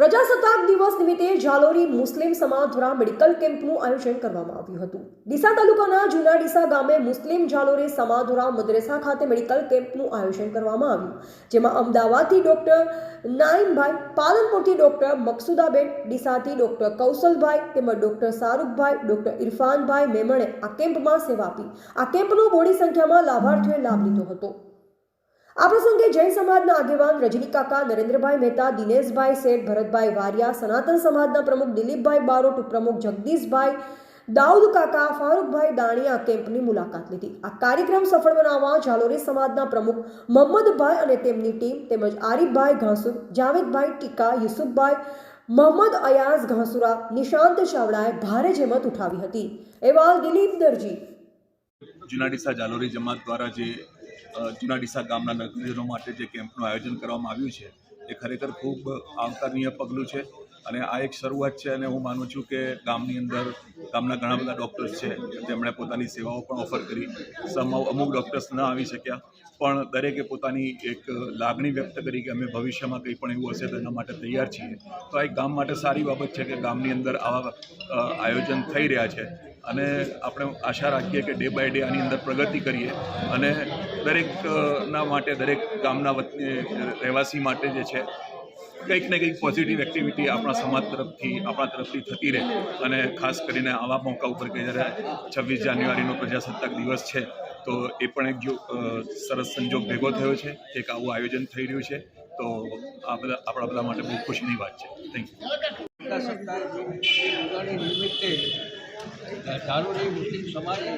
પ્રજાસત્તાક દિવસ નિમિત્તે જાલોરી મુસ્લિમ સમાજ દ્વારા મેડિકલ કેમ્પનું આયોજન કરવામાં આવ્યું હતું। ડીસા તાલુકાના જૂના ડીસા ગામે મુસ્લિમ જાલોરી સમાજ દ્વારા મદ્રેસા ખાતે મેડિકલ કેમ્પનું આયોજન કરવામાં આવ્યું, જેમાં અમદાવાદથી ડોક્ટર નાઈમભાઈ, પાલનપુરથી ડોક્ટર મકસુદાબેન, ડીસાથી ડોક્ટર કૌશલભાઈ તેમજ ડોક્ટર શાહરૂખભાઈ, ડોક્ટર ઇરફાનભાઈ મેમણે આ કેમ્પમાં સેવા આપી। આ કેમ્પનો મોટી સંખ્યામાં લાભાર્થીઓએ લાભ લીધો હતો। આ પ્રસંગે જૈન સમાજના આગેવાન રજની કાકા, નરેન્દ્રભાઈ મહેતા, દિનેશભાઈ શેઠ, ભરતભાઈ વારિયા, સનાતન સમાજના પ્રમુખ દિલીપભાઈ બારોટ, ઉપપ્રમુખ જગદીશભાઈ, દાઉદ કાકા, ફારૂકભાઈ દાણી આ કેમ્પની મુલાકાત લીધી। આ કાર્યક્રમ સફળ બનાવવા જાલોરી સમાજના પ્રમુખ મોહમ્મદભાઈ અને તેમની ટીમ તેમજ આરીફભાઈ ઘાસુર, જાવેદભાઈ ટીકા, યુસુફભાઈ, મોહમ્મદ અયાઝ ઘાસુરા, નિશાંત ચાવડાએ ભારે જહેમત ઉઠાવી હતી। અહેવાલ દિલીપ દરજી। જૂના ડીસા જાલોરી જમાત દ્વારા જે જૂના ડીસા ગામના નગરજનો માટે જે કેમ્પનું આયોજન કરવામાં આવ્યું છે એ ખરેખર ખૂબ આવકારનીય પગલું છે અને આ એક શરૂઆત છે। અને હું માનું છું કે ગામની અંદર ગામના ઘણા બધા ડૉક્ટર્સ છે જેમણે પોતાની સેવાઓ પણ ઓફર કરી। અમુક ડૉક્ટર્સ ન આવી શક્યા, પણ દરેકે પોતાની એક લાગણી વ્યક્ત કરી કે અમે ભવિષ્યમાં કંઈ પણ એવું હશે તો એના માટે તૈયાર છીએ। તો આ એક ગામ માટે સારી બાબત છે કે ગામની અંદર આવા આયોજન થઈ રહ્યા છે અને આપણે આશા રાખીએ કે ડે બાય ડે આની અંદર પ્રગતિ કરીએ અને દરેકના માટે, દરેક ગામના રહેવાસી માટે જે છે કંઈક ને કંઈક પોઝિટિવ એક્ટિવિટી આપણા સમાજ તરફથી, આપણા તરફથી થતી રહે। અને ખાસ કરીને આવા મોકા ઉપર કે જ્યારે 26 જાન્યુઆરીનો પ્રજાસત્તાક દિવસ છે તો એ પણ એક સરસ સંજોગ ભેગો થયો છે, એક આવું આયોજન થઈ રહ્યું છે, તો આ બધા આપણા બધા માટે બહુ ખુશીની વાત છે। Thank you. જાલોરી મુસ્લિમ સમાજે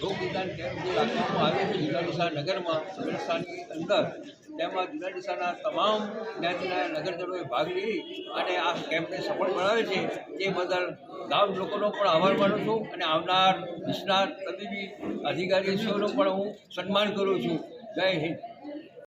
રોગ નિદાન કેમ્પ જે રાખવામાં આવ્યો છે જૂના ડીસા નગરમાં, મદ્રેસાની અંદર, તેમાં જૂના ડીસાના તમામ જ્ઞાતિના નગરજનોએ ભાગ લઈ અને આ કેમ્પને સફળ બનાવે છે તે બદલ ગામ લોકોનો પણ આભાર માનું છું અને આવનાર નિષ્ણાત તબીબી અધિકારીઓનો પણ હું સન્માન કરું છું। જય હિન્દ।